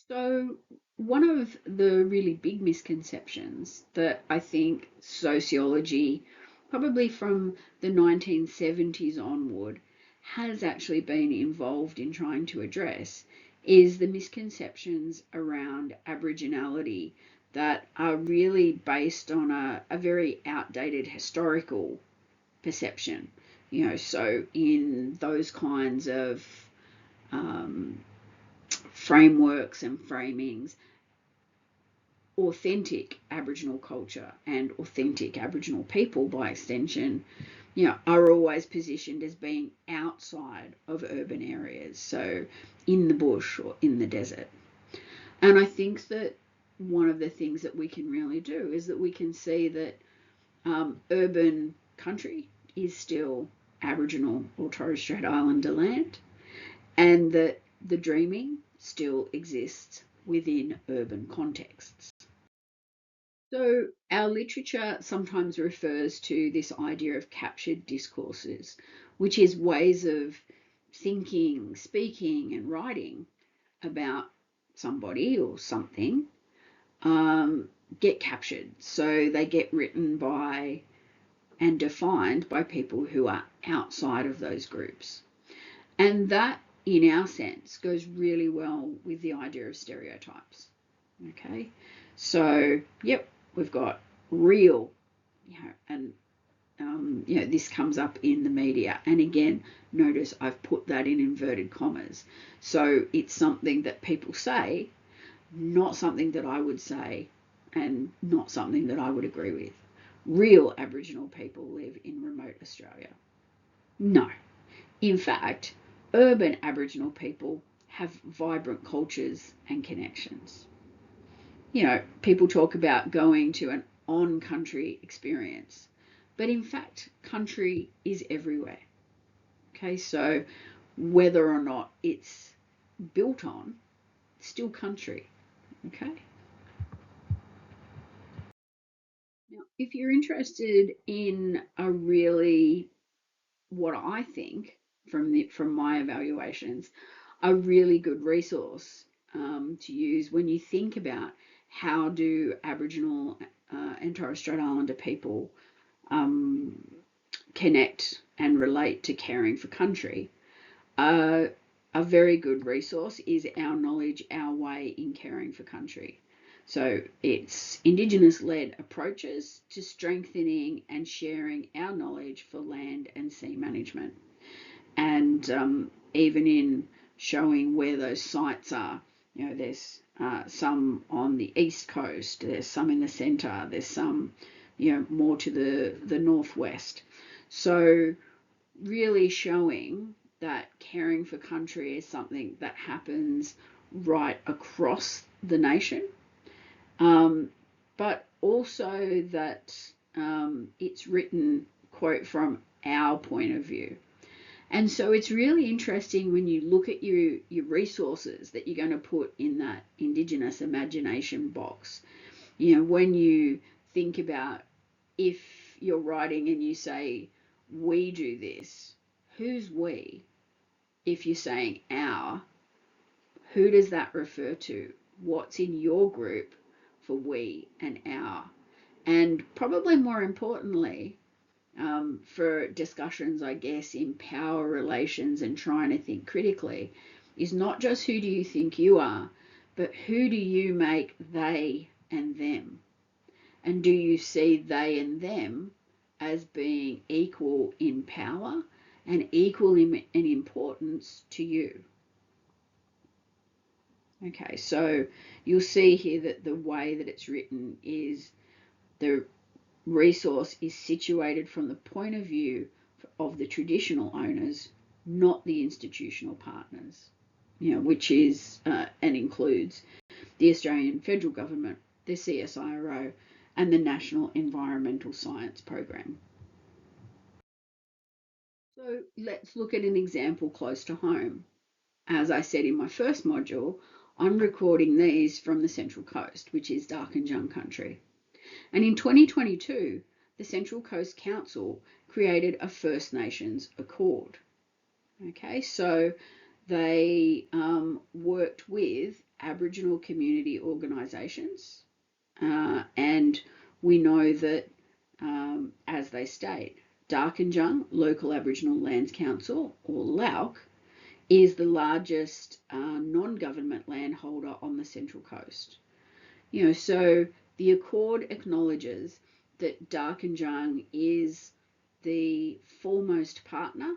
So, one of the really big misconceptions that I think sociology, probably from the 1970s onward, has actually been involved in trying to address is the misconceptions around Aboriginality that are really based on a very outdated historical perception. So in those kinds of um, frameworks and framings, authentic Aboriginal culture and authentic Aboriginal people, by extension, are always positioned as being outside of urban areas, so in the bush or in the desert. And I think that one of the things that we can really do is that we can see that urban country is still Aboriginal or Torres Strait Islander land, and that the dreaming still exists within urban contexts. So, our literature sometimes refers to this idea of captured discourses, which is ways of thinking, speaking, and writing about somebody or something um, get captured. So, they get written by and defined by people who are outside of those groups. And that, in our sense, goes really well with the idea of stereotypes. Okay, so yep, we've got real, and this comes up in the media. And again, notice I've put that in inverted commas. So it's something that people say, not something that I would say, and not something that I would agree with. Real Aboriginal people live in remote Australia. No. In fact, urban Aboriginal people have vibrant cultures and connections. People talk about going to an on country experience, but in fact, country is everywhere. Okay, so whether or not it's built on, it's still country. Okay, now if you're interested in a really, what I think from my evaluations, a really good resource to use when you think about how do Aboriginal and Torres Strait Islander people um, connect and relate to caring for country. Uh, a very good resource is Our Knowledge, Our Way in Caring for Country. So it's Indigenous led approaches to strengthening and sharing our knowledge for land and sea management. And even in showing where those sites are, there's some on the east coast, there's some in the centre, there's some, more to the northwest. So really showing that caring for country is something that happens right across the nation, but also that it's written, quote, from our point of view. And so it's really interesting when you look at your resources that you're going to put in that Indigenous imagination box. When you think about, if you're writing and you say, we do this, who's we? If you're saying our, who does that refer to? What's in your group for we and our? And probably more importantly, for discussions, I guess, in power relations and trying to think critically, is not just who do you think you are, but who do you make they and them? And do you see they and them as being equal in power and equal in importance to you? Okay, so you'll see here that the way that it's written is the resource is situated from the point of view of the traditional owners, not the institutional partners, which is and includes the Australian federal government, the CSIRO, and the National Environmental Science Program. So let's look at an example close to home. As I said in my first module, I'm recording these from the Central Coast, which is Darkinjung country. And in 2022, the Central Coast Council created a First Nations Accord. Okay, so they worked with Aboriginal community organisations, and we know that, as they state, Darkinjung Local Aboriginal Lands Council, or LALC, is the largest non-government landholder on the Central Coast. So the Accord acknowledges that Darkinjung is the foremost partner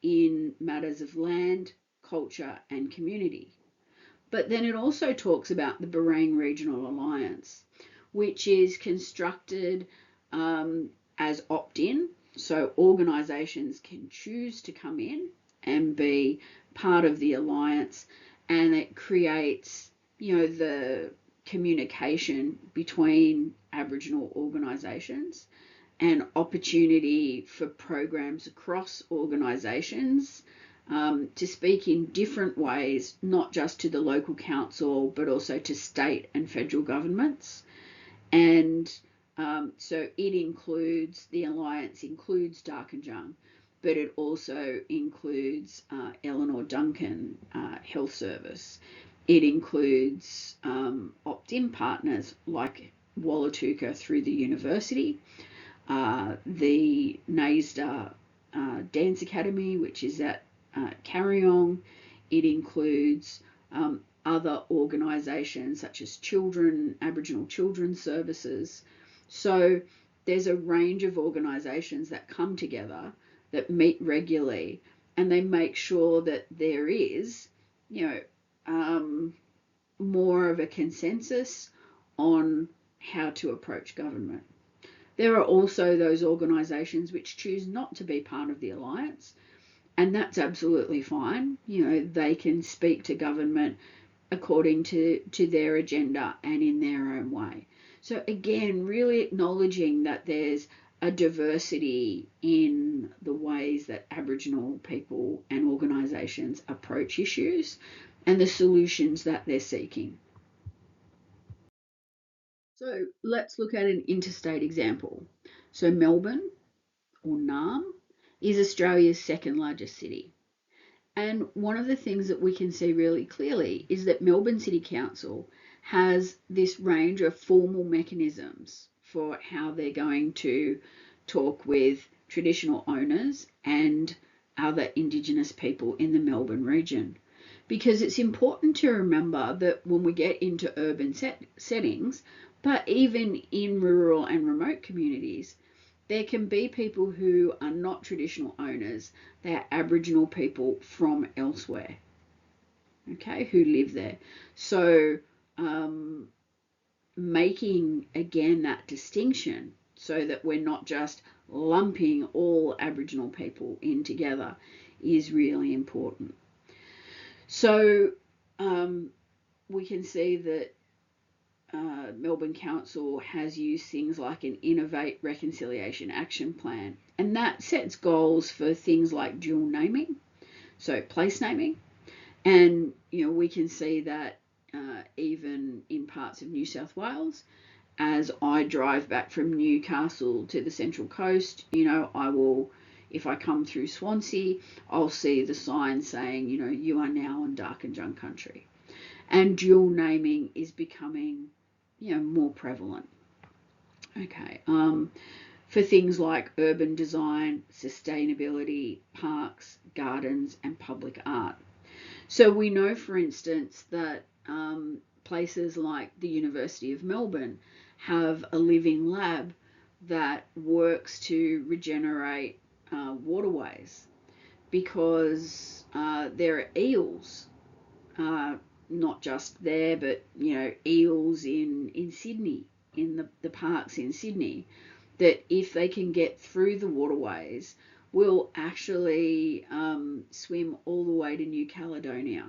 in matters of land, culture, and community. But then it also talks about the Barang Regional Alliance, which is constructed as opt-in, so organisations can choose to come in and be part of the alliance, and it creates, the communication between Aboriginal organisations and opportunity for programs across organisations to speak in different ways, not just to the local council, but also to state and federal governments. And so the alliance includes Darkinjung, but it also includes Eleanor Duncan Health Service. It includes opt-in partners like Wallatuka through the university, the NAISDA Dance Academy, which is at Carryong. It includes other organisations such as Aboriginal Children's Services. So there's a range of organisations that come together that meet regularly, and they make sure that there is, more of a consensus on how to approach government. There are also those organisations which choose not to be part of the alliance, and that's absolutely fine. They can speak to government according to their agenda and in their own way. So again, really acknowledging that there's a diversity in the ways that Aboriginal people and organisations approach issues and the solutions that they're seeking. So let's look at an interstate example. So Melbourne, or NAM, is Australia's second largest city. And one of the things that we can see really clearly is that Melbourne City Council has this range of formal mechanisms for how they're going to talk with traditional owners and other Indigenous people in the Melbourne region. Because it's important to remember that when we get into urban settings, but even in rural and remote communities, there can be people who are not traditional owners. They're Aboriginal people from elsewhere, okay, who live there. So making, again, that distinction so that we're not just lumping all Aboriginal people in together is really important. So we can see that Melbourne Council has used things like an Innovate Reconciliation Action Plan, and that sets goals for things like dual naming, so place naming, and we can see that even in parts of New South Wales. As I drive back from Newcastle to the Central Coast, I will, if I come through Swansea, I'll see the sign saying, you are now on Darkinjung country. And dual naming is becoming, more prevalent. Okay. For things like urban design, sustainability, parks, gardens, and public art. So we know, for instance, that places like the University of Melbourne have a living lab that works to regenerate waterways, because there are eels, not just there, but eels in Sydney, in the parks in Sydney, that if they can get through the waterways, will actually swim all the way to New Caledonia.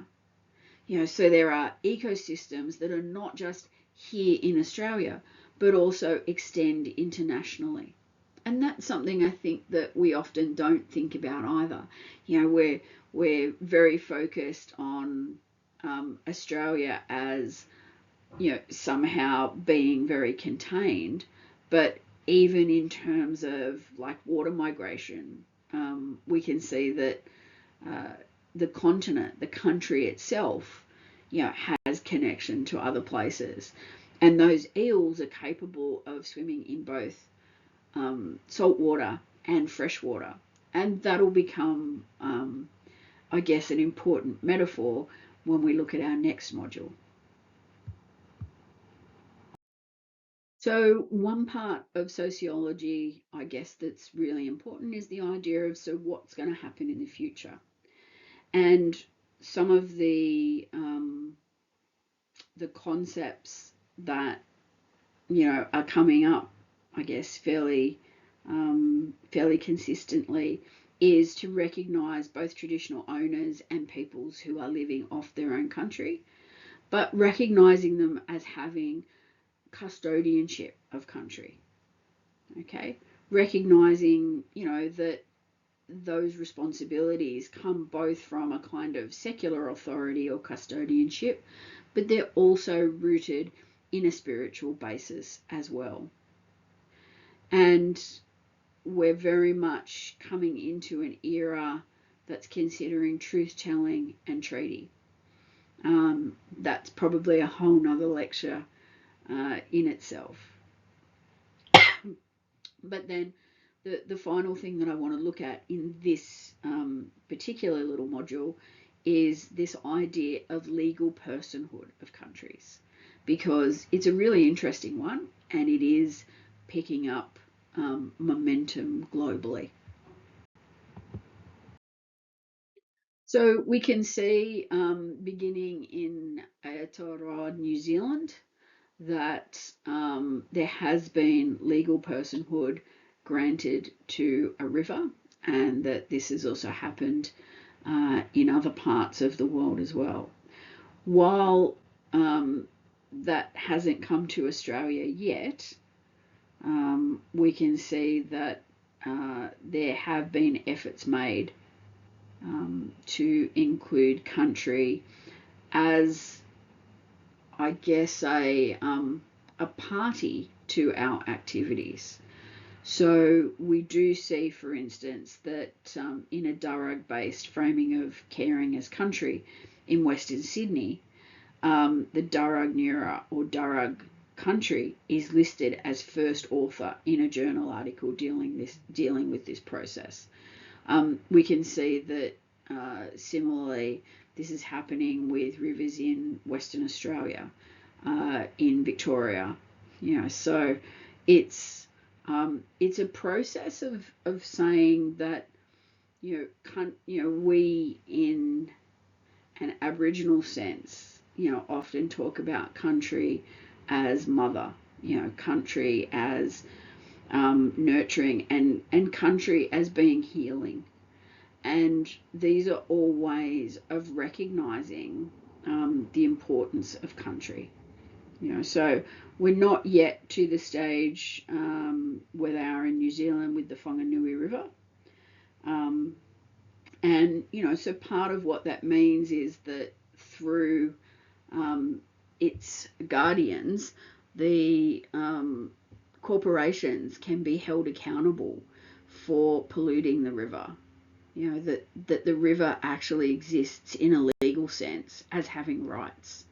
So there are ecosystems that are not just here in Australia, but also extend internationally. And that's something I think that we often don't think about either. We're very focused on Australia as, somehow being very contained, but even in terms of like water migration, we can see that the continent, the country itself, has connection to other places. And those eels are capable of swimming in both salt water and fresh water. And that'll become, I guess, an important metaphor when we look at our next module. So one part of sociology, I guess, that's really important is the idea of, so what's going to happen in the future? And some of the concepts that are coming up, I guess, fairly consistently, is to recognise both traditional owners and peoples who are living off their own country, but recognising them as having custodianship of country. Okay, recognising that those responsibilities come both from a kind of secular authority or custodianship, but they're also rooted in a spiritual basis as well. And we're very much coming into an era that's considering truth-telling and treaty. That's probably a whole nother lecture in itself. But then the final thing that I want to look at in this particular little module is this idea of legal personhood of countries, because it's a really interesting one and it is picking up momentum globally. So we can see, beginning in Aotearoa, New Zealand, that there has been legal personhood granted to a river, and that this has also happened in other parts of the world as well. While that hasn't come to Australia yet, we can see that there have been efforts made to include country as, I guess, a party to our activities. So we do see, for instance, that in a Darug-based framing of caring as country in Western Sydney, the Darug Nura or Darug country is listed as first author in a journal article dealing with this process. We can see that similarly this is happening with rivers in Western Australia, in Victoria. So it's a process of saying that we, in an Aboriginal sense, often talk about country as mother, country as nurturing, and country as being healing. And these are all ways of recognizing the importance of country. So we're not yet to the stage where they are in New Zealand with the Whanganui River. And, so part of what that means is that through its guardians, the corporations can be held accountable for polluting the river. That the river actually exists in a legal sense as having rights.